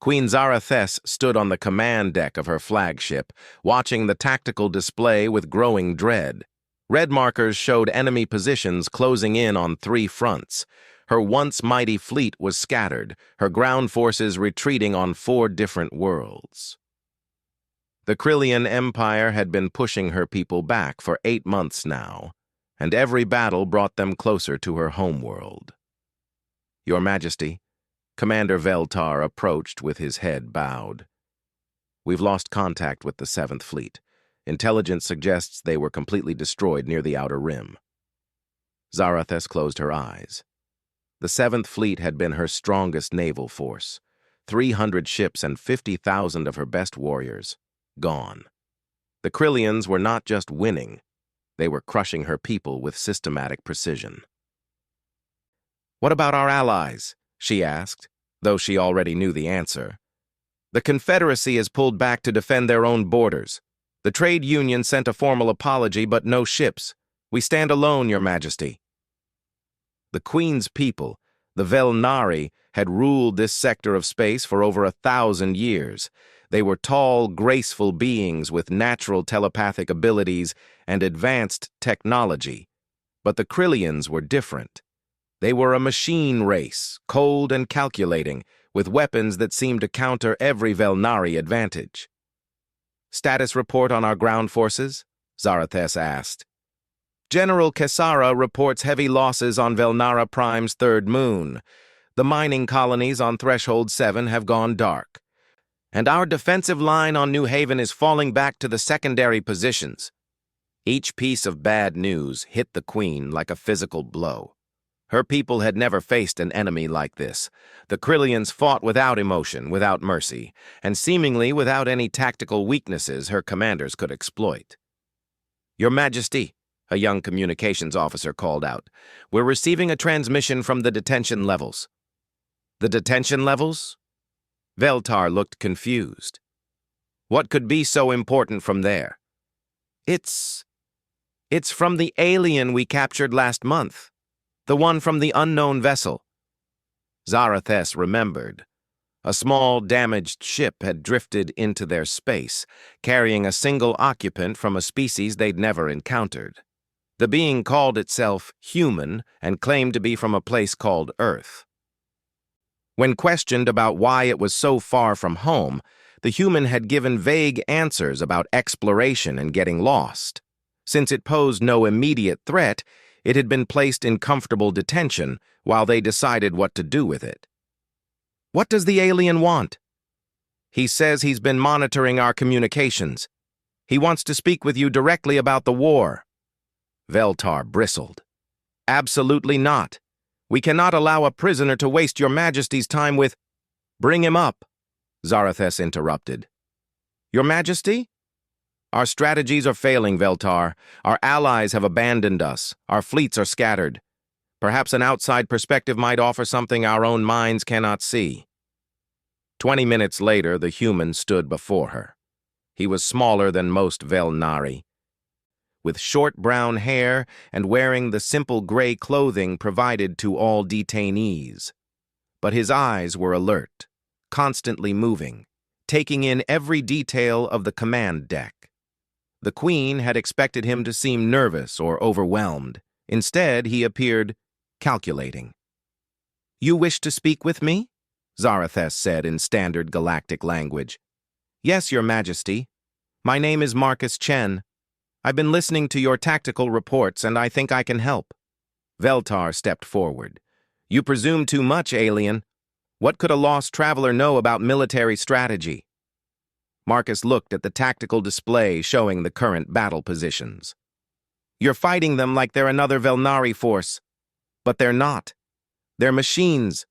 Queen Zarathes stood on the command deck of her flagship, watching the tactical display with growing dread. Red markers showed enemy positions closing in on 3 fronts. Her once mighty fleet was scattered, her ground forces retreating on 4 different worlds. The Krillian Empire had been pushing her people back for 8 months now, and every battle brought them closer to her homeworld. Your Majesty, Commander Veltar approached with his head bowed. We've lost contact with the 7th Fleet. Intelligence suggests they were completely destroyed near the Outer Rim. Zarathes closed her eyes. The 7th Fleet had been her strongest naval force. 300 ships and 50,000 of her best warriors. Gone. The Krillians were not just winning, they were crushing her people with systematic precision. What about our allies? She asked, though she already knew the answer. The Confederacy has pulled back to defend their own borders. The trade union sent a formal apology, but no ships. We stand alone, Your Majesty. The Queen's people, the Velnari, had ruled this sector of space for over 1,000 years. They were tall, graceful beings with natural telepathic abilities and advanced technology. But the Krillians were different. They were a machine race, cold and calculating, with weapons that seemed to counter every Velnari advantage. Status report on our ground forces? Zarathes asked. General Kesara reports heavy losses on Velnara Prime's 3rd moon. The mining colonies on Threshold 7 have gone dark. And our defensive line on New Haven is falling back to the secondary positions. Each piece of bad news hit the Queen like a physical blow. Her people had never faced an enemy like this. The Krillians fought without emotion, without mercy, and seemingly without any tactical weaknesses her commanders could exploit. Your Majesty, a young communications officer called out, we're receiving a transmission from the detention levels. The detention levels? Veltar looked confused. What could be so important from there? It's from the alien we captured last month. The one from the unknown vessel. Zarathes remembered. A small, damaged ship had drifted into their space, carrying a single occupant from a species they'd never encountered. The being called itself human and claimed to be from a place called Earth. When questioned about why it was so far from home, the human had given vague answers about exploration and getting lost. Since it posed no immediate threat, it had been placed in comfortable detention while they decided what to do with it. What does the alien want? He says he's been monitoring our communications. He wants to speak with you directly about the war. Veltar bristled. Absolutely not. We cannot allow a prisoner to waste Your Majesty's time with— Bring him up, Zarathes interrupted. Your Majesty? Our strategies are failing, Veltar. Our allies have abandoned us. Our fleets are scattered. Perhaps an outside perspective might offer something our own minds cannot see. 20 minutes later, the human stood before her. He was smaller than most Velnari, with short brown hair and wearing the simple gray clothing provided to all detainees. But his eyes were alert, constantly moving, taking in every detail of the command deck. The Queen had expected him to seem nervous or overwhelmed. Instead, he appeared calculating. You wish to speak with me? Zarathes said in standard galactic language. Yes, Your Majesty. My name is Marcus Chen. I've been listening to your tactical reports, and I think I can help. Veltar stepped forward. You presume too much, alien. What could a lost traveler know about military strategy? Marcus looked at the tactical display showing the current battle positions. You're fighting them like they're another Velnari force. But they're not. They're machines.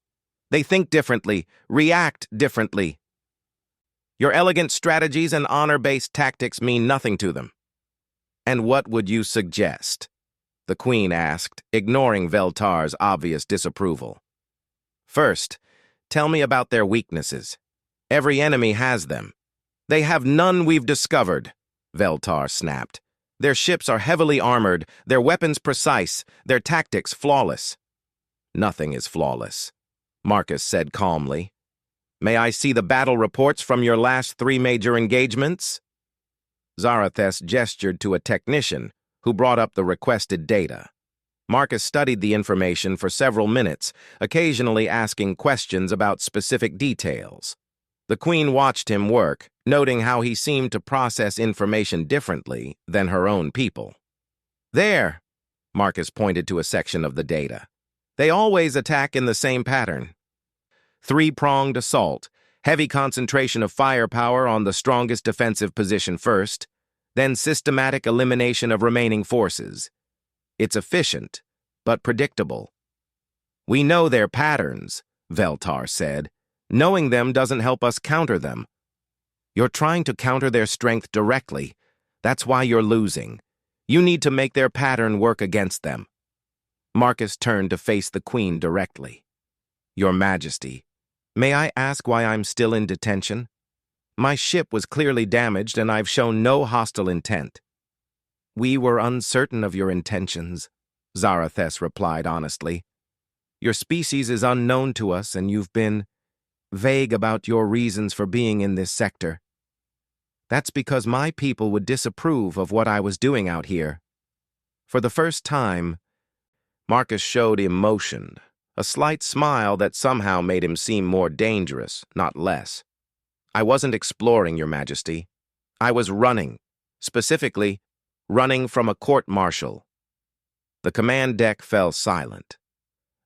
They think differently, react differently. Your elegant strategies and honor-based tactics mean nothing to them. And what would you suggest? The Queen asked, ignoring Veltar's obvious disapproval. First, tell me about their weaknesses. Every enemy has them. They have none we've discovered, Veltar snapped. Their ships are heavily armored, their weapons precise, their tactics flawless. Nothing is flawless, Marcus said calmly. May I see the battle reports from your last 3 major engagements? Zarathes gestured to a technician who brought up the requested data. Marcus studied the information for several minutes, occasionally asking questions about specific details. The Queen watched him work, noting how he seemed to process information differently than her own people. There, Marcus pointed to a section of the data. They always attack in the same pattern. 3-pronged assault, heavy concentration of firepower on the strongest defensive position first, then systematic elimination of remaining forces. It's efficient, but predictable. We know their patterns, Veltar said. Knowing them doesn't help us counter them. You're trying to counter their strength directly. That's why you're losing. You need to make their pattern work against them. Marcus turned to face the Queen directly. Your Majesty, may I ask why I'm still in detention? My ship was clearly damaged and I've shown no hostile intent. We were uncertain of your intentions, Zarathes replied honestly. Your species is unknown to us and you've been vague about your reasons for being in this sector. That's because my people would disapprove of what I was doing out here. For the first time, Marcus showed emotion, a slight smile that somehow made him seem more dangerous, not less. I wasn't exploring, Your Majesty. I was running, specifically, running from a court-martial. The command deck fell silent.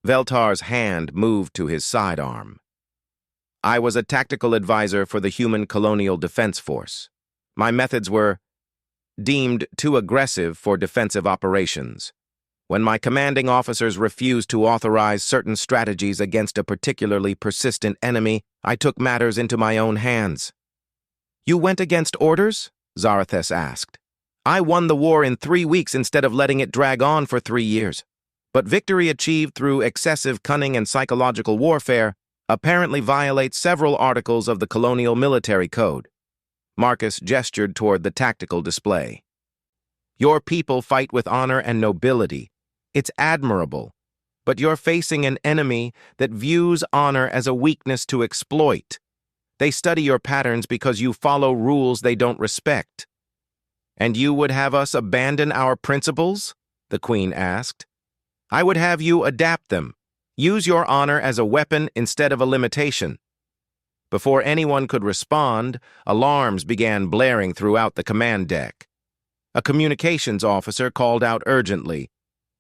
Veltar's hand moved to his sidearm. I was a tactical advisor for the Human Colonial Defense Force. My methods were deemed too aggressive for defensive operations. When my commanding officers refused to authorize certain strategies against a particularly persistent enemy, I took matters into my own hands. You went against orders? Zarathes asked. I won the war in 3 weeks instead of letting it drag on for 3 years. But victory achieved through excessive cunning and psychological warfare apparently violates several articles of the Colonial Military Code. Marcus gestured toward the tactical display. Your people fight with honor and nobility. It's admirable. But you're facing an enemy that views honor as a weakness to exploit. They study your patterns because you follow rules they don't respect. And you would have us abandon our principles? The Queen asked. I would have you adapt them. Use your honor as a weapon instead of a limitation. Before anyone could respond, alarms began blaring throughout the command deck. A communications officer called out urgently,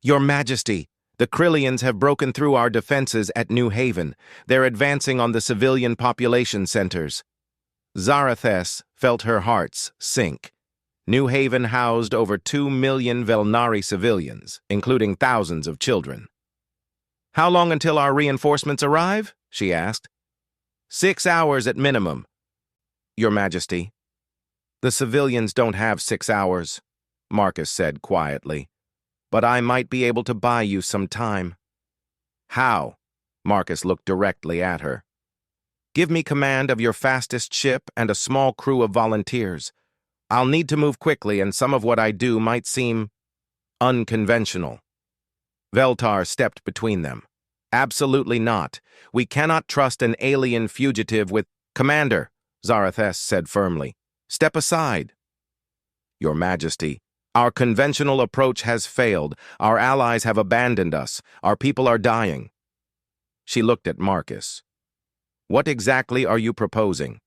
Your Majesty, the Krillians have broken through our defenses at New Haven. They're advancing on the civilian population centers. Zarathes felt her heart sink. New Haven housed over 2 million Velnari civilians, including thousands of children. How long until our reinforcements arrive? She asked. 6 hours at minimum. Your Majesty. The civilians don't have 6 hours, Marcus said quietly. But I might be able to buy you some time. How? Marcus looked directly at her. Give me command of your fastest ship and a small crew of volunteers. I'll need to move quickly, and some of what I do might seem unconventional. Veltar stepped between them. Absolutely not. We cannot trust an alien fugitive with— Commander, Zarathes said firmly. Step aside. Your Majesty, our conventional approach has failed. Our allies have abandoned us. Our people are dying. She looked at Marcus. What exactly are you proposing?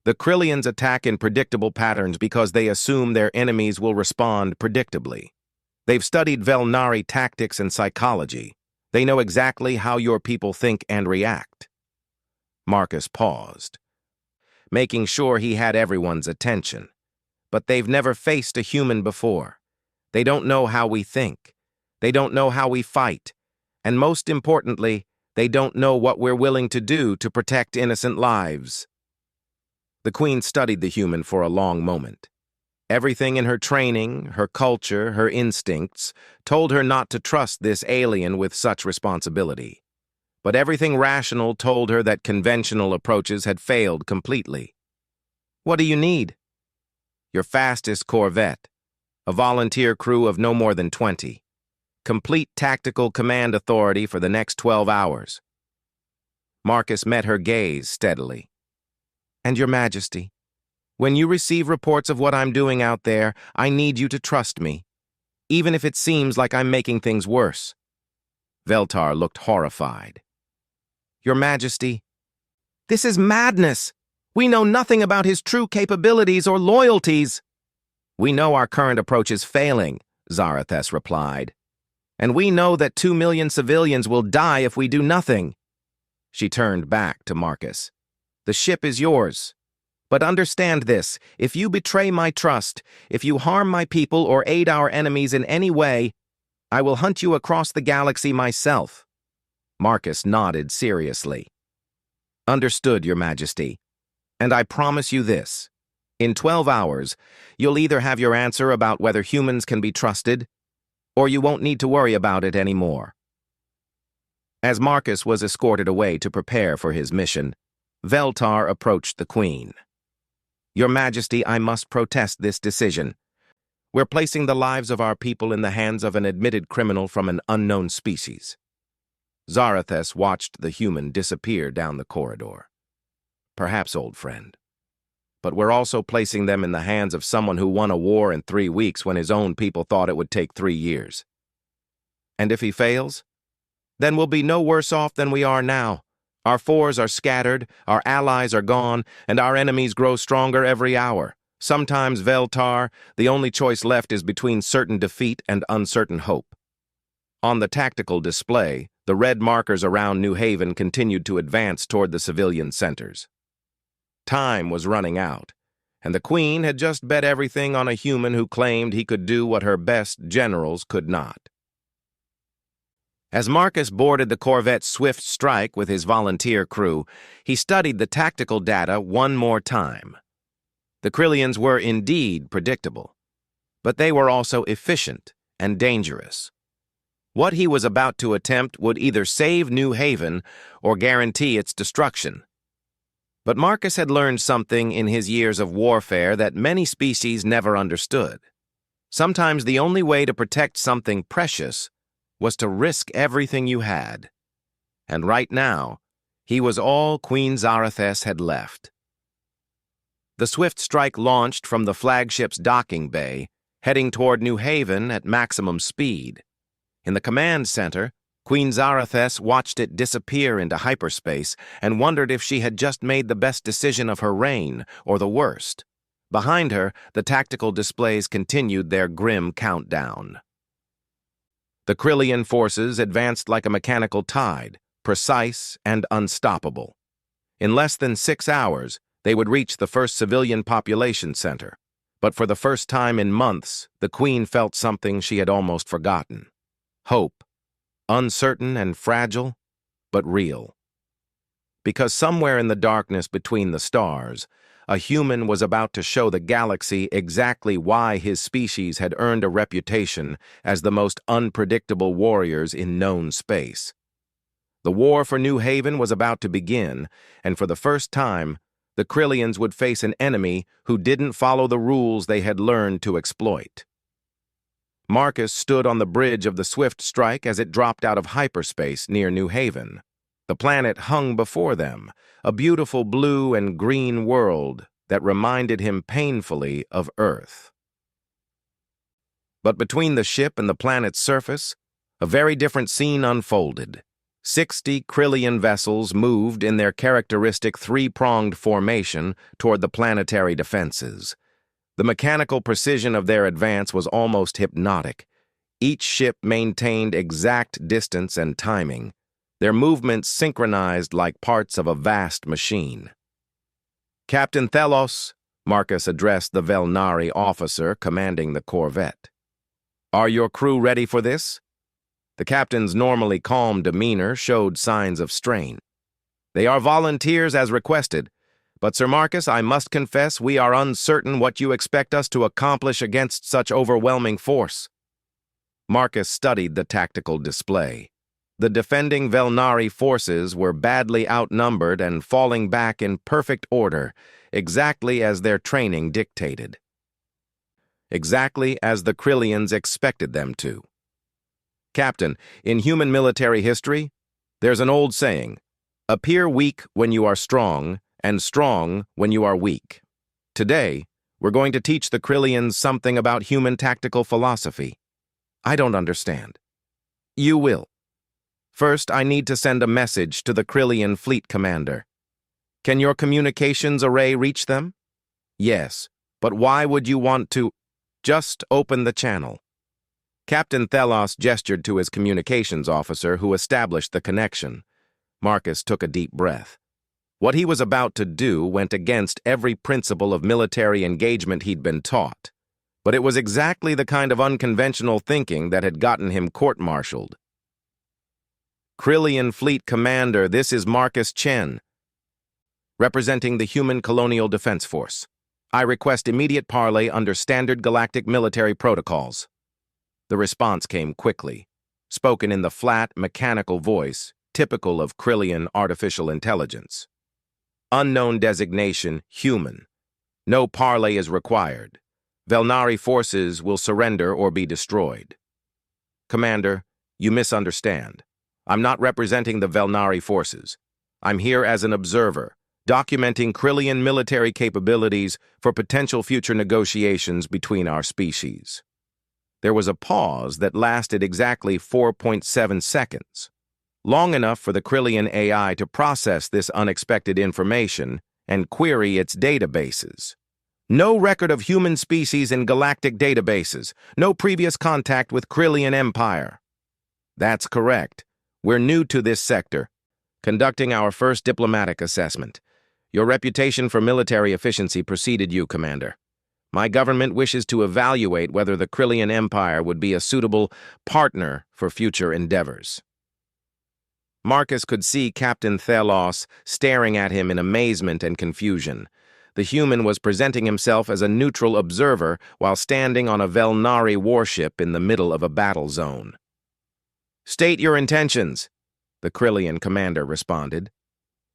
The Krillians attack in predictable patterns because they assume their enemies will respond predictably. They've studied Velnari tactics and psychology. They know exactly how your people think and react. Marcus paused, making sure he had everyone's attention. But they've never faced a human before. They don't know how we think. They don't know how we fight. And most importantly, they don't know what we're willing to do to protect innocent lives. The Queen studied the human for a long moment. Everything in her training, her culture, her instincts told her not to trust this alien with such responsibility. But everything rational told her that conventional approaches had failed completely. What do you need? Your fastest corvette, a volunteer crew of no more than 20, complete tactical command authority for the next 12 hours. Marcus met her gaze steadily. "And Your Majesty, when you receive reports of what I'm doing out there, I need you to trust me, even if it seems like I'm making things worse." Veltar looked horrified. "Your Majesty, this is madness. We know nothing about his true capabilities or loyalties." "We know our current approach is failing," Zarathus replied. "And we know that 2 million civilians will die if we do nothing." She turned back to Marcus. "The ship is yours. But understand this, if you betray my trust, if you harm my people or aid our enemies in any way, I will hunt you across the galaxy myself." Marcus nodded seriously. "Understood, Your Majesty. And I promise you this. In 12 hours, you'll either have your answer about whether humans can be trusted, or you won't need to worry about it anymore." As Marcus was escorted away to prepare for his mission, Veltar approached the Queen. "Your Majesty, I must protest this decision. We're placing the lives of our people in the hands of an admitted criminal from an unknown species." Zarathus watched the human disappear down the corridor. "Perhaps, old friend. But we're also placing them in the hands of someone who won a war in 3 weeks when his own people thought it would take 3 years. And if he fails, then we'll be no worse off than we are now. Our foes are scattered, our allies are gone, and our enemies grow stronger every hour. Sometimes, Veltar, the only choice left is between certain defeat and uncertain hope." On the tactical display, the red markers around New Haven continued to advance toward the civilian centers. Time was running out, and the Queen had just bet everything on a human who claimed he could do what her best generals could not. As Marcus boarded the corvette Swift Strike with his volunteer crew, he studied the tactical data one more time. The Krillians were indeed predictable, but they were also efficient and dangerous. What he was about to attempt would either save New Haven or guarantee its destruction. But Marcus had learned something in his years of warfare that many species never understood. Sometimes the only way to protect something precious was to risk everything you had. And right now, he was all Queen Zarathus had left. The Swift Strike launched from the flagship's docking bay, heading toward New Haven at maximum speed. In the command center, Queen Zarathus watched it disappear into hyperspace and wondered if she had just made the best decision of her reign or the worst. Behind her, the tactical displays continued their grim countdown. The Krillian forces advanced like a mechanical tide, precise and unstoppable. In less than 6 hours, they would reach the first civilian population center. But for the first time in months, the Queen felt something she had almost forgotten. Hope, uncertain and fragile, but real. Because somewhere in the darkness between the stars, a human was about to show the galaxy exactly why his species had earned a reputation as the most unpredictable warriors in known space. The war for New Haven was about to begin, and for the first time, the Krillians would face an enemy who didn't follow the rules they had learned to exploit. Marcus stood on the bridge of the Swift Strike as it dropped out of hyperspace near New Haven. The planet hung before them, a beautiful blue and green world that reminded him painfully of Earth. But between the ship and the planet's surface, a very different scene unfolded. 60 Krillian vessels moved in their characteristic three-pronged formation toward the planetary defenses. The mechanical precision of their advance was almost hypnotic. Each ship maintained exact distance and timing, their movements synchronized like parts of a vast machine. "Captain Thelos," Marcus addressed the Velnari officer commanding the corvette. "Are your crew ready for this?" The captain's normally calm demeanor showed signs of strain. "They are volunteers as requested, but Sir Marcus, I must confess we are uncertain what you expect us to accomplish against such overwhelming force." Marcus studied the tactical display. The defending Velnari forces were badly outnumbered and falling back in perfect order, exactly as their training dictated. Exactly as the Krillians expected them to. "Captain, in human military history, there's an old saying, Appear weak when you are strong, and strong when you are weak. Today, we're going to teach the Krillians something about human tactical philosophy. I don't understand. You will. First, I need to send a message to the Krillian fleet commander. Can your communications array reach them? Yes, but why would you want to? Just open the channel. Captain Thelos gestured to his communications officer, who established the connection. Marcus took a deep breath. What he was about to do went against every principle of military engagement he'd been taught, but it was exactly the kind of unconventional thinking that had gotten him court-martialed. Krillian Fleet Commander, this is Marcus Chen, representing the Human Colonial Defense Force. I request immediate parley under standard galactic military protocols. The response came quickly, spoken in the flat, mechanical voice typical of Krillian artificial intelligence. Unknown designation, human. No parley is required. Velnari forces will surrender or be destroyed. Commander, you misunderstand. I'm not representing the Velnari forces. I'm here as an observer, documenting Krillian military capabilities for potential future negotiations between our species. There was a pause that lasted exactly 4.7 seconds. Long enough for the Krillian AI to process this unexpected information and query its databases. No record of human species in galactic databases. No previous contact with Krillian Empire. That's correct. We're new to this sector, conducting our first diplomatic assessment. Your reputation for military efficiency preceded you, Commander. My government wishes to evaluate whether the Krillian Empire would be a suitable partner for future endeavors. Marcus could see Captain Thelos staring at him in amazement and confusion. The human was presenting himself as a neutral observer while standing on a Velnari warship in the middle of a battle zone. State your intentions, the Krillian commander responded.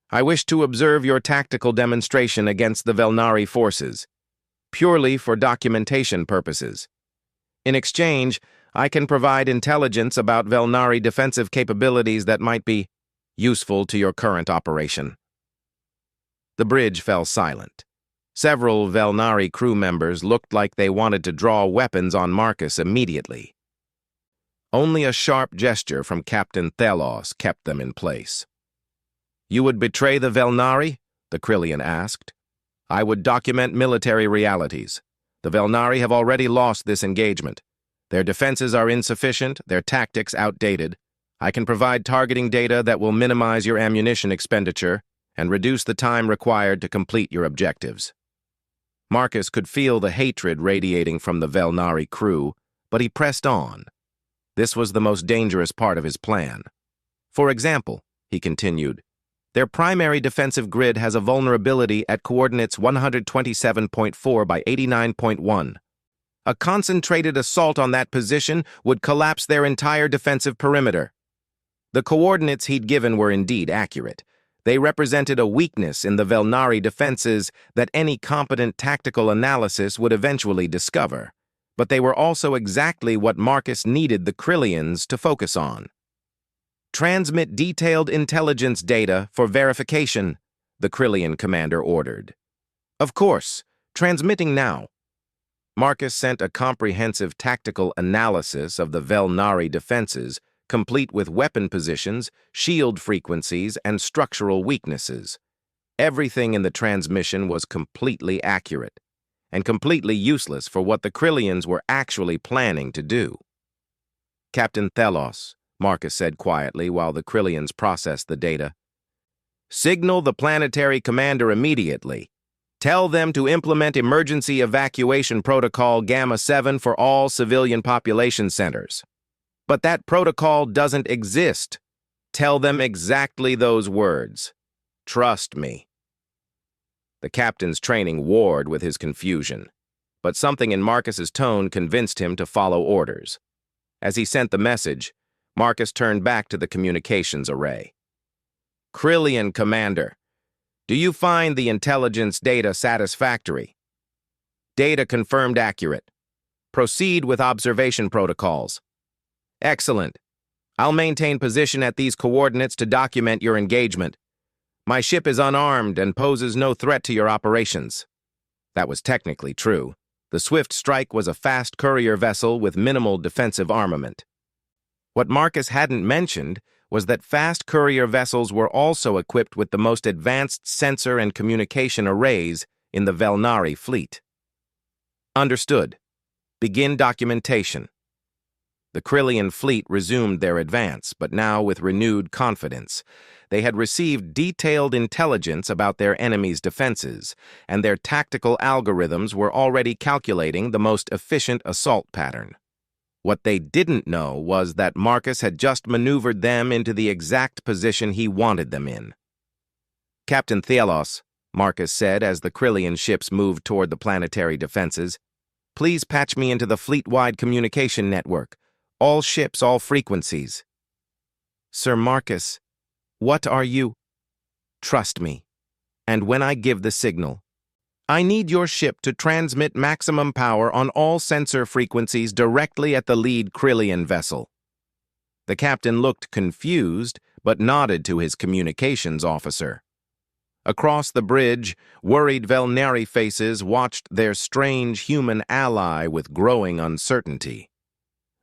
I wish to observe your tactical demonstration against the Velnari forces, purely for documentation purposes. In exchange, I can provide intelligence about Velnari defensive capabilities that might be useful to your current operation. The bridge fell silent. Several Velnari crew members looked like they wanted to draw weapons on Marcus immediately. Only a sharp gesture from Captain Thelos kept them in place. You would betray the Velnari? The Krillian asked. I would document military realities. The Velnari have already lost this engagement. Their defenses are insufficient, their tactics outdated. I can provide targeting data that will minimize your ammunition expenditure and reduce the time required to complete your objectives. Marcus could feel the hatred radiating from the Velnari crew, but he pressed on. This was the most dangerous part of his plan. For example, he continued, their primary defensive grid has a vulnerability at coordinates 127.4 by 89.1. A concentrated assault on that position would collapse their entire defensive perimeter. The coordinates he'd given were indeed accurate. They represented a weakness in the Velnari defenses that any competent tactical analysis would eventually discover. But they were also exactly what Marcus needed the Krillians to focus on. Transmit detailed intelligence data for verification, the Krillian commander ordered. Of course, transmitting now. Marcus sent a comprehensive tactical analysis of the Velnari defenses, complete with weapon positions, shield frequencies, and structural weaknesses. Everything in the transmission was completely accurate, and completely useless for what the Krillians were actually planning to do. Captain Thelos, Marcus said quietly while the Krillians processed the data. Signal the planetary commander immediately. Tell them to implement emergency evacuation protocol Gamma 7 for all civilian population centers. But that protocol doesn't exist. Tell them exactly those words. Trust me. The captain's training warred with his confusion, but something in Marcus's tone convinced him to follow orders. As he sent the message, Marcus turned back to the communications array. Krillian Commander, do you find the intelligence data satisfactory? Data confirmed accurate. Proceed with observation protocols. Excellent. I'll maintain position at these coordinates to document your engagement. My ship is unarmed and poses no threat to your operations. That was technically true. The Swift Strike was a fast courier vessel with minimal defensive armament. What Marcus hadn't mentioned was that fast courier vessels were also equipped with the most advanced sensor and communication arrays in the Velnari fleet. Understood. Begin documentation. The Krillian fleet resumed their advance, but now with renewed confidence. They had received detailed intelligence about their enemy's defenses, and their tactical algorithms were already calculating the most efficient assault pattern. What they didn't know was that Marcus had just maneuvered them into the exact position he wanted them in. "Captain Thielos," Marcus said as the Krillian ships moved toward the planetary defenses, "please patch me into the fleet-wide communication network. All ships, all frequencies." "Sir Marcus, what are you?" "Trust me. And when I give the signal, I need your ship to transmit maximum power on all sensor frequencies directly at the lead Krillian vessel." The captain looked confused, but nodded to his communications officer. Across the bridge, worried Velnari faces watched their strange human ally with growing uncertainty.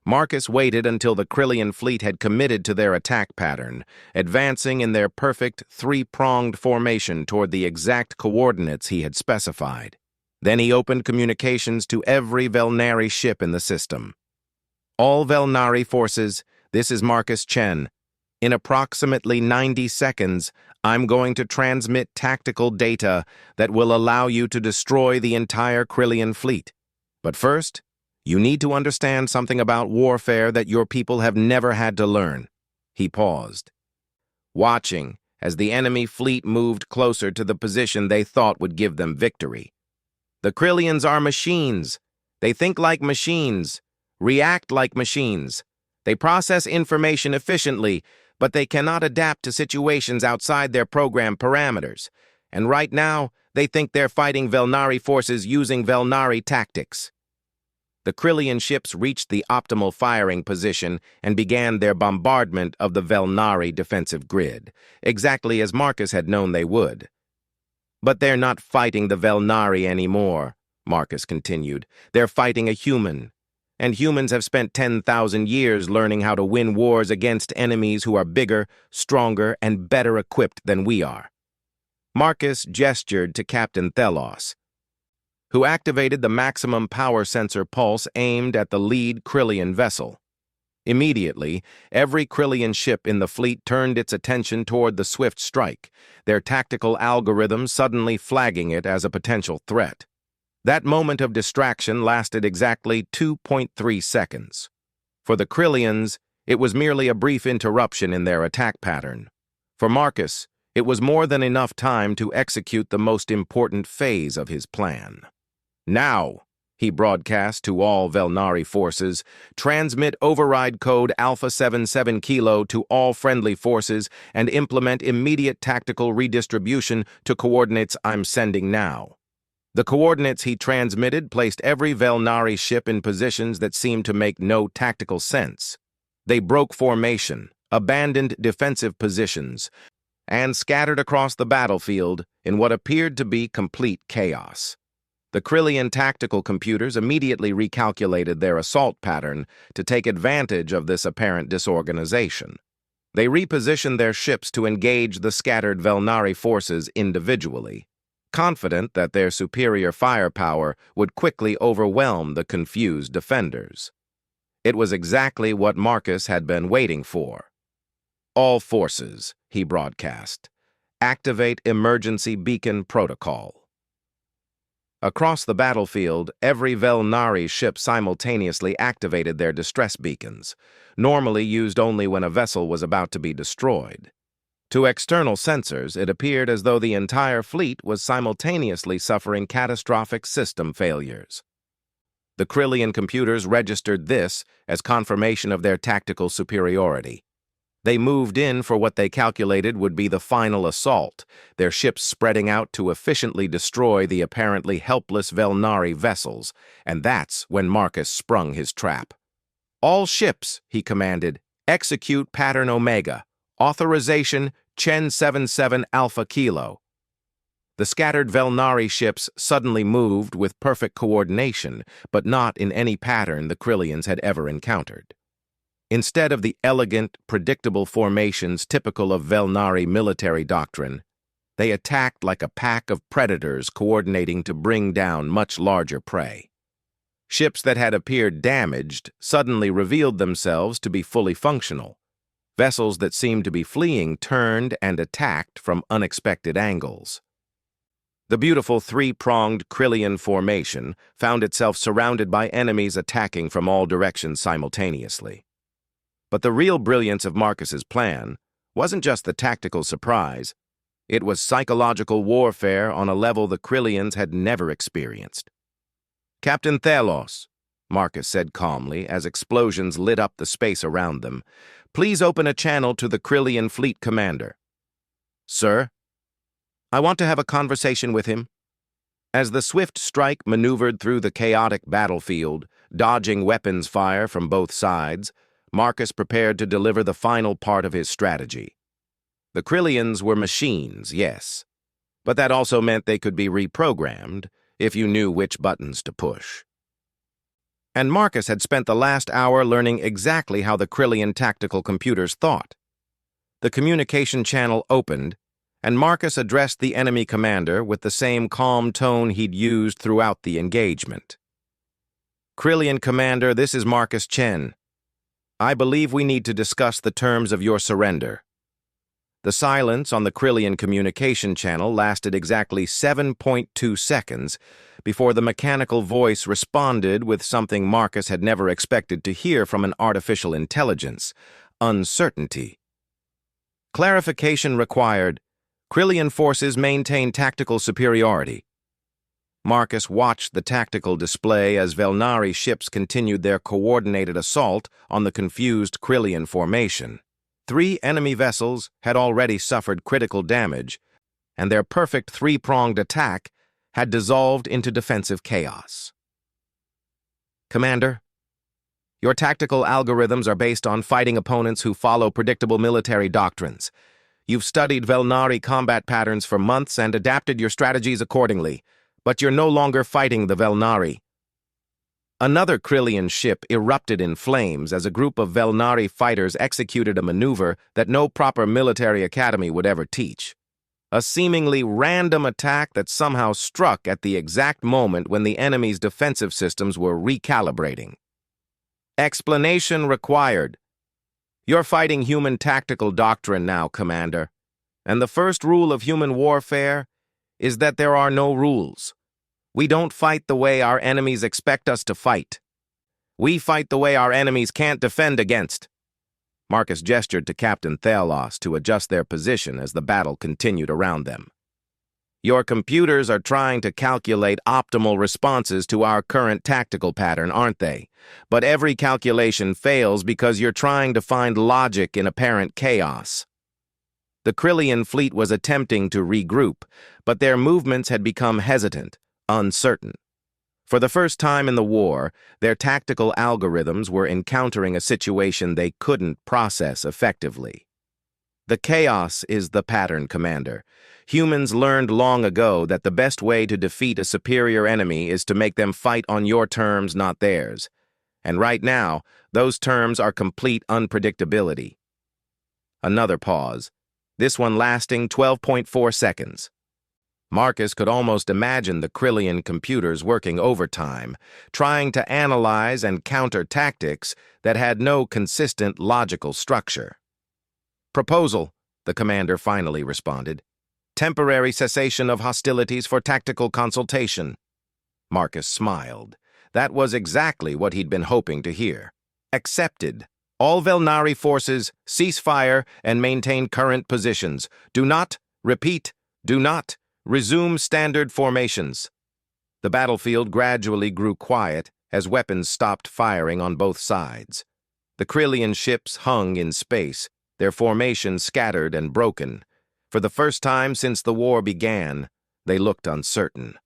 Marcus waited until the Krillian fleet had committed to their attack pattern, advancing in their perfect three-pronged formation toward the exact coordinates he had specified. Then he opened communications to every Velnari ship in the system. "All Velnari forces, this is Marcus Chen. In approximately 90 seconds, I'm going to transmit tactical data that will allow you to destroy the entire Krillian fleet. But first, you need to understand something about warfare that your people have never had to learn." He paused, watching as the enemy fleet moved closer to the position they thought would give them victory. "The Krillians are machines. They think like machines, react like machines. They process information efficiently, but they cannot adapt to situations outside their program parameters. And right now, they think they're fighting Velnari forces using Velnari tactics." The Krillian ships reached the optimal firing position and began their bombardment of the Velnari defensive grid, exactly as Marcus had known they would. "But they're not fighting the Velnari anymore," Marcus continued. "They're fighting a human. And humans have spent 10,000 years learning how to win wars against enemies who are bigger, stronger, and better equipped than we are." Marcus gestured to Captain Thielos, who activated the maximum power sensor pulse aimed at the lead Krillian vessel. Immediately, every Krillian ship in the fleet turned its attention toward the Swift Strike, their tactical algorithms suddenly flagging it as a potential threat. That moment of distraction lasted exactly 2.3 seconds. For the Krillians, it was merely a brief interruption in their attack pattern. For Marcus, it was more than enough time to execute the most important phase of his plan. "Now," he broadcast to all Velnari forces, "transmit override code Alpha 77 Kilo to all friendly forces and implement immediate tactical redistribution to coordinates I'm sending now." The coordinates he transmitted placed every Velnari ship in positions that seemed to make no tactical sense. They broke formation, abandoned defensive positions, and scattered across the battlefield in what appeared to be complete chaos. The Krillian tactical computers immediately recalculated their assault pattern to take advantage of this apparent disorganization. They repositioned their ships to engage the scattered Velnari forces individually, confident that their superior firepower would quickly overwhelm the confused defenders. It was exactly what Marcus had been waiting for. "All forces," he broadcast, "activate emergency beacon protocol." Across the battlefield, every Velnari ship simultaneously activated their distress beacons, normally used only when a vessel was about to be destroyed. To external sensors, it appeared as though the entire fleet was simultaneously suffering catastrophic system failures. The Krillian computers registered this as confirmation of their tactical superiority. They moved in for what they calculated would be the final assault, their ships spreading out to efficiently destroy the apparently helpless Velnari vessels, and that's when Marcus sprung his trap. "All ships," he commanded, "execute pattern Omega. Authorization Chen 77 Alpha Kilo. The scattered Velnari ships suddenly moved with perfect coordination, but not in any pattern the Krillians had ever encountered. Instead of the elegant, predictable formations typical of Velnari military doctrine, they attacked like a pack of predators coordinating to bring down much larger prey. Ships that had appeared damaged suddenly revealed themselves to be fully functional. Vessels that seemed to be fleeing turned and attacked from unexpected angles. The beautiful three-pronged Krillian formation found itself surrounded by enemies attacking from all directions simultaneously. But the real brilliance of Marcus's plan wasn't just the tactical surprise, it was psychological warfare on a level the Krillians had never experienced. "Captain Thelos," Marcus said calmly as explosions lit up the space around them, "please open a channel to the Krillian fleet commander." "Sir?" "I want to have a conversation with him." As the swift strike maneuvered through the chaotic battlefield, dodging weapons fire from both sides, Marcus prepared to deliver the final part of his strategy. The Krillians were machines, yes, but that also meant they could be reprogrammed if you knew which buttons to push. And Marcus had spent the last hour learning exactly how the Krillian tactical computers thought. The communication channel opened, and Marcus addressed the enemy commander with the same calm tone he'd used throughout the engagement. "Krillian commander, this is Marcus Chen. I believe we need to discuss the terms of your surrender." The silence on the Krillian communication channel lasted exactly 7.2 seconds before the mechanical voice responded with something Marcus had never expected to hear from an artificial intelligence: uncertainty. "Clarification required. Krillian forces maintain tactical superiority." Marcus watched the tactical display as Velnari ships continued their coordinated assault on the confused Krillian formation. 3 enemy vessels had already suffered critical damage, and their perfect three-pronged attack had dissolved into defensive chaos. "Commander, your tactical algorithms are based on fighting opponents who follow predictable military doctrines. You've studied Velnari combat patterns for months and adapted your strategies accordingly, but you're no longer fighting the Velnari." Another Krillian ship erupted in flames as a group of Velnari fighters executed a maneuver that no proper military academy would ever teach. A seemingly random attack that somehow struck at the exact moment when the enemy's defensive systems were recalibrating. "Explanation required. You're fighting human tactical doctrine now, Commander, and the first rule of human warfare is that there are no rules. We don't fight the way our enemies expect us to fight. We fight the way our enemies can't defend against." Marcus gestured to Captain Thelos to adjust their position as the battle continued around them. "Your computers are trying to calculate optimal responses to our current tactical pattern, aren't they? But every calculation fails because you're trying to find logic in apparent chaos." The Krillian fleet was attempting to regroup, but their movements had become hesitant, uncertain. For the first time in the war, their tactical algorithms were encountering a situation they couldn't process effectively. "The chaos is the pattern, Commander. Humans learned long ago that the best way to defeat a superior enemy is to make them fight on your terms, not theirs. And right now, those terms are complete unpredictability." Another pause, this one lasting 12.4 seconds. Marcus could almost imagine the Krillian computers working overtime, trying to analyze and counter tactics that had no consistent logical structure. "Proposal," the commander finally responded. "Temporary cessation of hostilities for tactical consultation." Marcus smiled. That was exactly what he'd been hoping to hear. "Accepted. All Velnari forces cease fire and maintain current positions. Do not, repeat, do not, resume standard formations." The battlefield gradually grew quiet as weapons stopped firing on both sides. The Krillian ships hung in space, their formation scattered and broken. For the first time since the war began, they looked uncertain.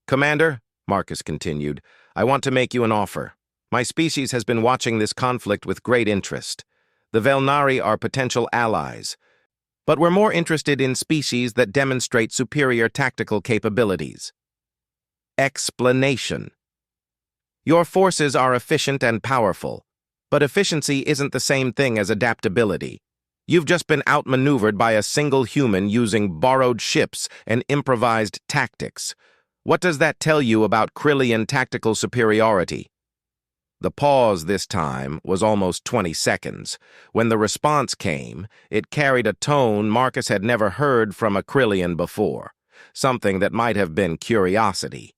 "Commander," Marcus continued, "I want to make you an offer. My species has been watching this conflict with great interest. The Velnari are potential allies. but we're more interested in species that demonstrate superior tactical capabilities. Explanation. Your forces are efficient and powerful, but efficiency isn't the same thing as adaptability. You've just been outmaneuvered by a single human using borrowed ships and improvised tactics. What does that tell you about Krillian tactical superiority? The pause this time was almost 20 seconds. When the response came, it carried a tone Marcus had never heard from a Krillian before, something that might have been curiosity.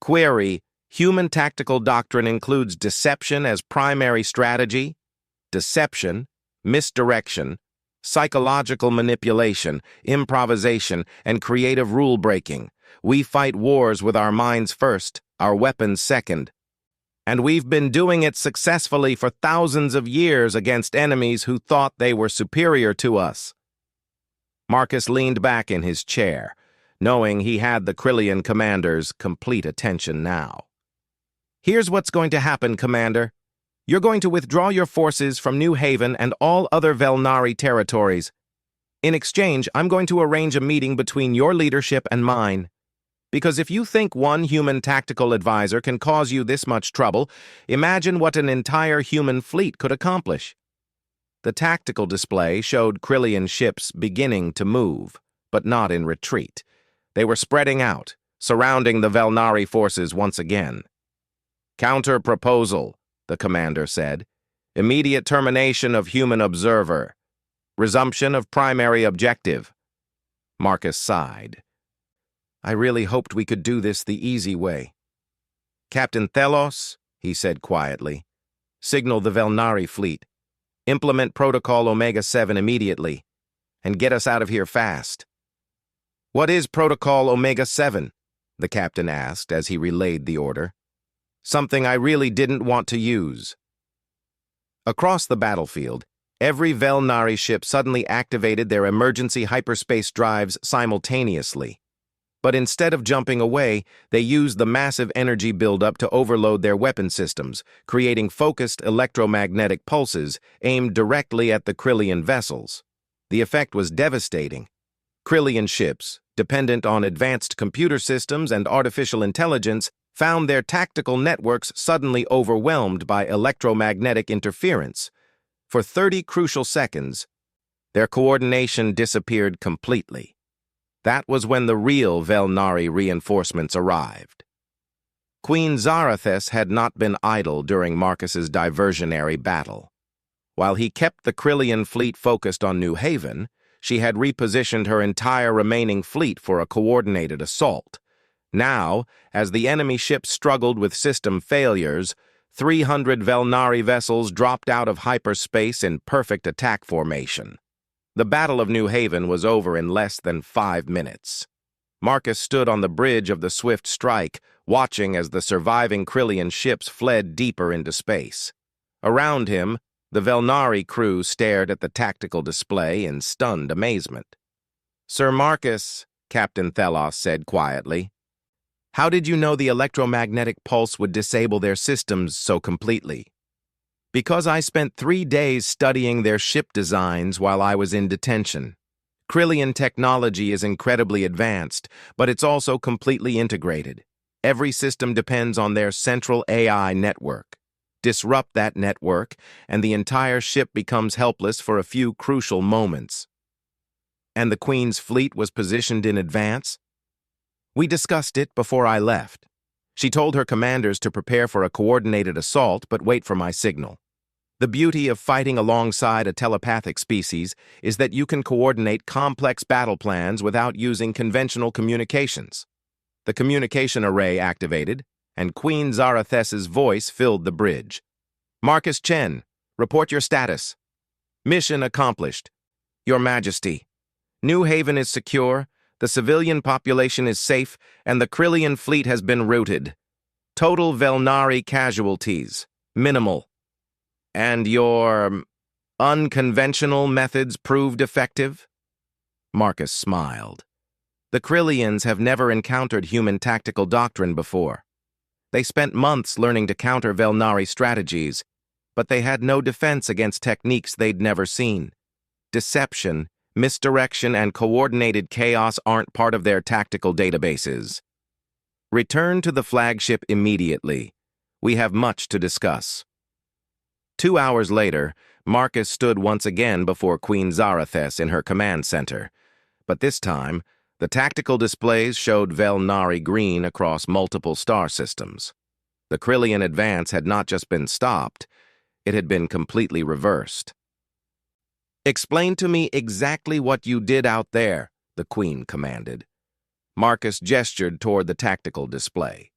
Query: human tactical doctrine includes deception as primary strategy? Deception, misdirection, psychological manipulation, improvisation, and creative rule-breaking. We fight wars with our minds first, our weapons second. And we've been doing it successfully for thousands of years against enemies who thought they were superior to us. Marcus leaned back in his chair, knowing he had the Krillian commander's complete attention now. Here's what's going to happen, Commander. You're going to withdraw your forces from New Haven and all other Velnari territories. In exchange, I'm going to arrange a meeting between your leadership and mine. Because if you think one human tactical advisor can cause you this much trouble, imagine what an entire human fleet could accomplish. The tactical display showed Krillian ships beginning to move, but not in retreat. They were spreading out, surrounding the Velnari forces once again. Counter-proposal, the commander said. Immediate termination of human observer. Resumption of primary objective. Marcus sighed. I really hoped we could do this the easy way. Captain Thelos, he said quietly, signal the Velnari fleet. Implement Protocol Omega-7 immediately, and get us out of here fast. What is Protocol Omega-7? The captain asked as he relayed the order. Something I really didn't want to use. Across the battlefield, every Velnari ship suddenly activated their emergency hyperspace drives simultaneously. But instead of jumping away, they used the massive energy buildup to overload their weapon systems, creating focused electromagnetic pulses aimed directly at the Krillian vessels. The effect was devastating. Krillian ships, dependent on advanced computer systems and artificial intelligence, found their tactical networks suddenly overwhelmed by electromagnetic interference. For 30 crucial seconds, their coordination disappeared completely. That was when the real Velnari reinforcements arrived. Queen Zarathes had not been idle during Marcus's diversionary battle. While he kept the Krillian fleet focused on New Haven, she had repositioned her entire remaining fleet for a coordinated assault. Now, as the enemy ships struggled with system failures, 300 Velnari vessels dropped out of hyperspace in perfect attack formation. The Battle of New Haven was over in less than 5 minutes. Marcus stood on the bridge of the swift strike, watching as the surviving Krillian ships fled deeper into space. Around him, the Velnari crew stared at the tactical display in stunned amazement. Sir Marcus, Captain Thelos said quietly, how did you know the electromagnetic pulse would disable their systems so completely? Because I spent 3 days studying their ship designs while I was in detention. Krillian technology is incredibly advanced, but it's also completely integrated. Every system depends on their central AI network. Disrupt that network, and the entire ship becomes helpless for a few crucial moments. And the Queen's fleet was positioned in advance? We discussed it before I left. She told her commanders to prepare for a coordinated assault but wait for my signal. The beauty of fighting alongside a telepathic species is that you can coordinate complex battle plans without using conventional communications. The communication array activated, and Queen Zarathes's voice filled the bridge. Marcus Chen, report your status. Mission accomplished. Your Majesty, New Haven is secure, the civilian population is safe, and the Krillian fleet has been routed. Total Velnari casualties, minimal. And your unconventional methods proved effective? Marcus smiled. The Krillians have never encountered human tactical doctrine before. They spent months learning to counter Velnari strategies, but they had no defense against techniques they'd never seen. Deception, misdirection, and coordinated chaos aren't part of their tactical databases. Return to the flagship immediately. We have much to discuss. 2 hours later, Marcus stood once again before Queen Zarathes in her command center. But this time, the tactical displays showed Velnari green across multiple star systems. The Krillian advance had not just been stopped, it had been completely reversed. "Explain to me exactly what you did out there," the Queen commanded. Marcus gestured toward the tactical display.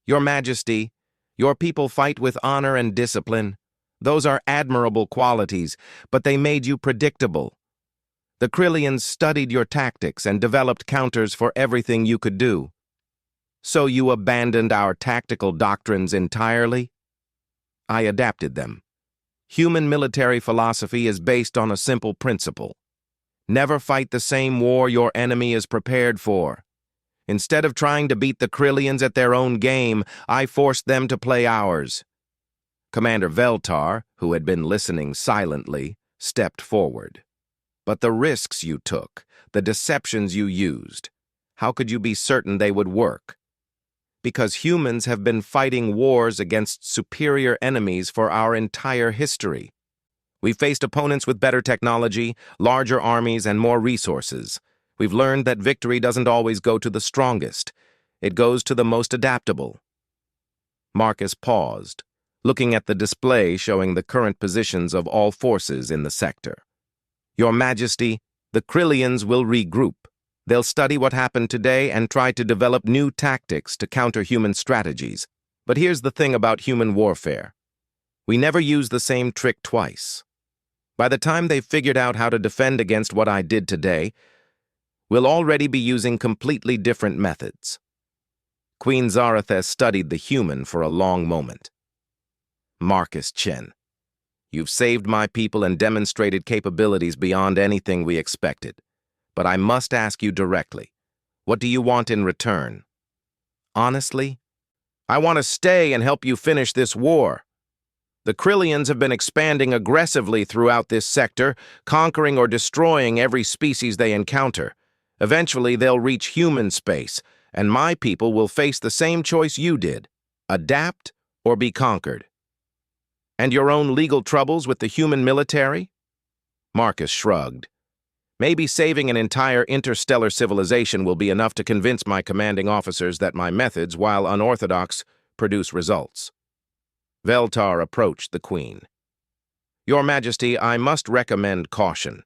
"Your Majesty, your people fight with honor and discipline. Those are admirable qualities, but they made you predictable. The Krillians studied your tactics and developed counters for everything you could do. So you abandoned our tactical doctrines entirely?" "I adapted them. Human military philosophy is based on a simple principle. Never fight the same war your enemy is prepared for. Instead of trying to beat the Krillians at their own game, I forced them to play ours." Commander Veltar, who had been listening silently, stepped forward. "But the risks you took, the deceptions you used, how could you be certain they would work? Because humans have been fighting wars against superior enemies for our entire history. We've faced opponents with better technology, larger armies, and more resources. We've learned that victory doesn't always go to the strongest. It goes to the most adaptable." Marcus paused, looking at the display showing the current positions of all forces in the sector. "Your Majesty, the Krillians will regroup. They'll study what happened today and try to develop new tactics to counter human strategies. But here's the thing about human warfare. We never use the same trick twice. By the time they've figured out how to defend against what I did today, we'll already be using completely different methods." Queen Zarathes studied the human for a long moment. "Marcus Chen, you've saved my people and demonstrated capabilities beyond anything we expected. But I must ask you directly, what do you want in return?" "Honestly, I want to stay and help you finish this war. The Krillians have been expanding aggressively throughout this sector, conquering or destroying every species they encounter. Eventually, they'll reach human space, and my people will face the same choice you did: adapt or be conquered." "And your own legal troubles with the human military?" Marcus shrugged. "Maybe saving an entire interstellar civilization will be enough to convince my commanding officers that my methods, while unorthodox, produce results." Veltar approached the Queen. "Your Majesty, I must recommend caution.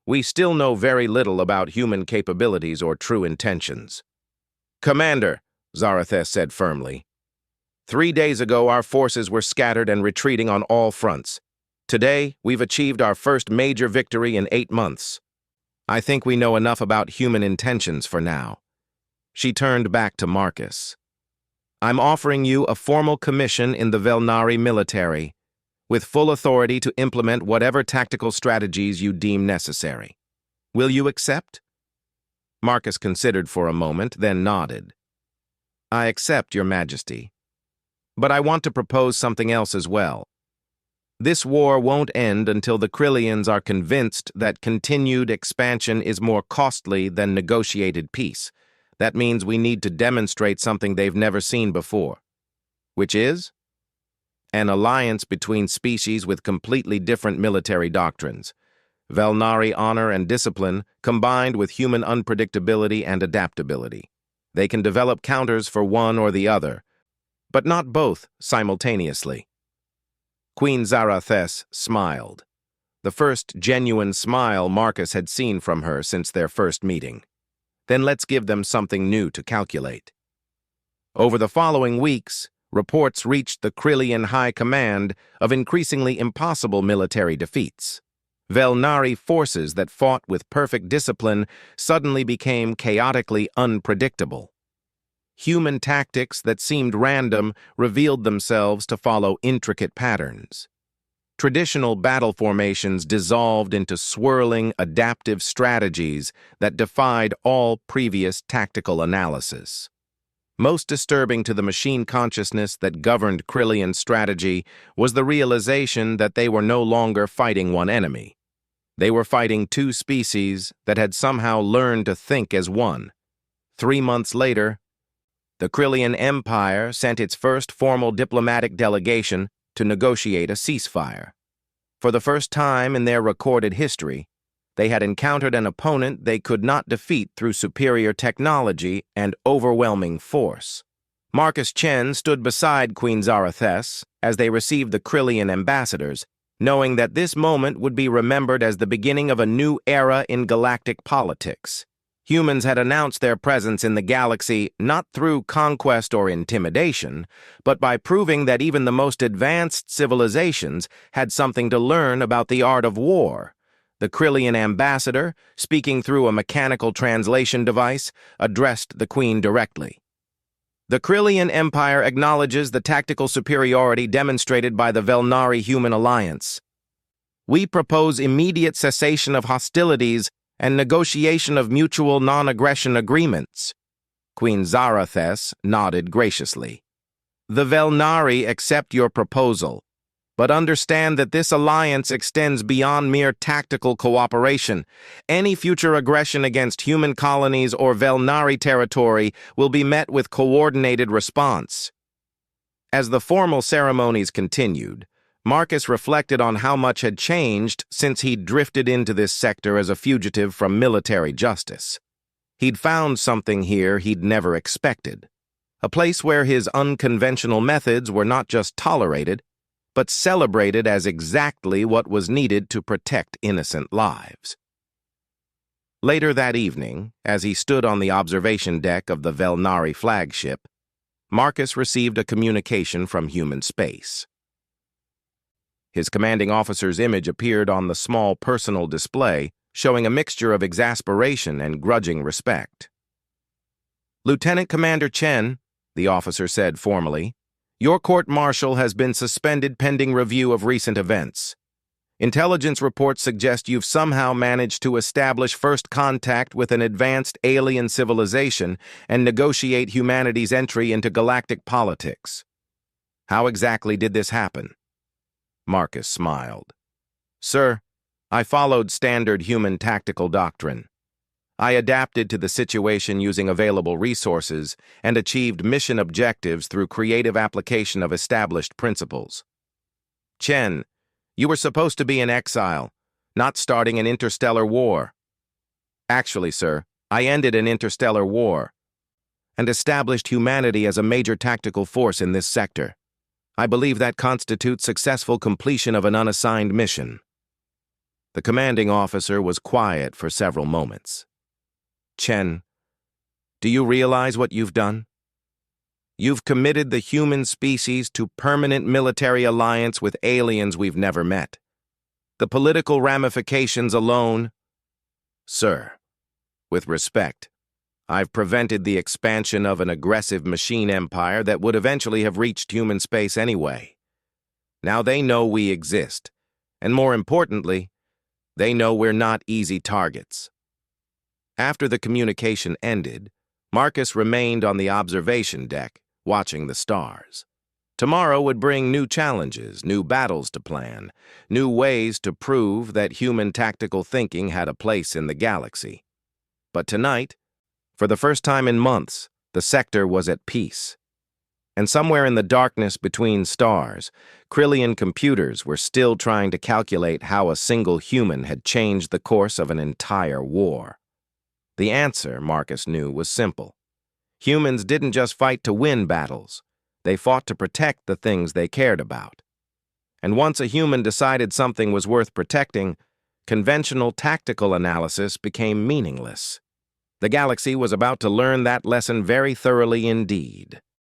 We still know very little about human capabilities or true intentions." "Commander," Zarathes said firmly, 3 days ago our forces were scattered and retreating on all fronts. Today, we've achieved our first major victory in 8 months. I think we know enough about human intentions for now." She turned back to Marcus. "I'm offering you a formal commission in the Velnari military, with full authority to implement whatever tactical strategies you deem necessary. Will you accept?" Marcus considered for a moment, then nodded. "I accept, Your Majesty. But I want to propose something else as well. This war won't end until the Krillians are convinced that continued expansion is more costly than negotiated peace. That means we need to demonstrate something they've never seen before." "Which is?" "An alliance between species with completely different military doctrines. Velnari honor and discipline combined with human unpredictability and adaptability. They can develop counters for one or the other, but not both simultaneously." Queen Zarathes smiled, the first genuine smile Marcus had seen from her since their first meeting. "Then let's give them something new to calculate." Over the following weeks, reports reached the Krillian High Command of increasingly impossible military defeats. Velnari forces that fought with perfect discipline suddenly became chaotically unpredictable. Human tactics that seemed random revealed themselves to follow intricate patterns. Traditional battle formations dissolved into swirling, adaptive strategies that defied all previous tactical analysis. Most disturbing to the machine consciousness that governed Krillian strategy was the realization that they were no longer fighting one enemy. They were fighting two species that had somehow learned to think as one. 3 months later, the Krillian Empire sent its first formal diplomatic delegation to negotiate a ceasefire. For the first time in their recorded history, they had encountered an opponent they could not defeat through superior technology and overwhelming force. Marcus Chen stood beside Queen Zarathes as they received the Krillian ambassadors, knowing that this moment would be remembered as the beginning of a new era in galactic politics. Humans had announced their presence in the galaxy not through conquest or intimidation, but by proving that even the most advanced civilizations had something to learn about the art of war. The Krillian ambassador, speaking through a mechanical translation device, addressed the Queen directly. The Krillian Empire acknowledges the tactical superiority demonstrated by the Velnari Human Alliance. We propose immediate cessation of hostilities and negotiation of mutual non-aggression agreements. Queen Zarathes nodded graciously. The Velnari accept your proposal, but understand that this alliance extends beyond mere tactical cooperation. Any future aggression against human colonies or Velnari territory will be met with coordinated response. As the formal ceremonies continued, Marcus reflected on how much had changed since he'd drifted into this sector as a fugitive from military justice. He'd found something here he'd never expected, a place where his unconventional methods were not just tolerated, but celebrated as exactly what was needed to protect innocent lives. Later that evening, as he stood on the observation deck of the Velnari flagship, Marcus received a communication from human space. His commanding officer's image appeared on the small personal display, showing a mixture of exasperation and grudging respect. "Lieutenant Commander Chen," the officer said formally, "your court-martial has been suspended pending review of recent events. Intelligence reports suggest you've somehow managed to establish first contact with an advanced alien civilization and negotiate humanity's entry into galactic politics. How exactly did this happen?" Marcus smiled. "Sir, I followed standard human tactical doctrine. I adapted to the situation using available resources and achieved mission objectives through creative application of established principles. Chen, you were supposed to be in exile, not starting an interstellar war. Actually, sir, I ended an interstellar war and established humanity as a major tactical force in this sector. I believe that constitutes successful completion of an unassigned mission." The commanding officer was quiet for several moments. "Chen, do you realize what you've done? You've committed the human species to permanent military alliance with aliens we've never met. The political ramifications alone..." "Sir, with respect, I've prevented the expansion of an aggressive machine empire that would eventually have reached human space anyway. Now they know we exist, and more importantly, they know we're not easy targets." After the communication ended, Marcus remained on the observation deck, watching the stars. Tomorrow would bring new challenges, new battles to plan, new ways to prove that human tactical thinking had a place in the galaxy. But tonight, for the first time in months, the sector was at peace. And somewhere in the darkness between stars, Krillian computers were still trying to calculate how a single human had changed the course of an entire war. The answer, Marcus knew, was simple. Humans didn't just fight to win battles. They fought to protect the things they cared about. And once a human decided something was worth protecting, conventional tactical analysis became meaningless. The galaxy was about to learn that lesson very thoroughly indeed.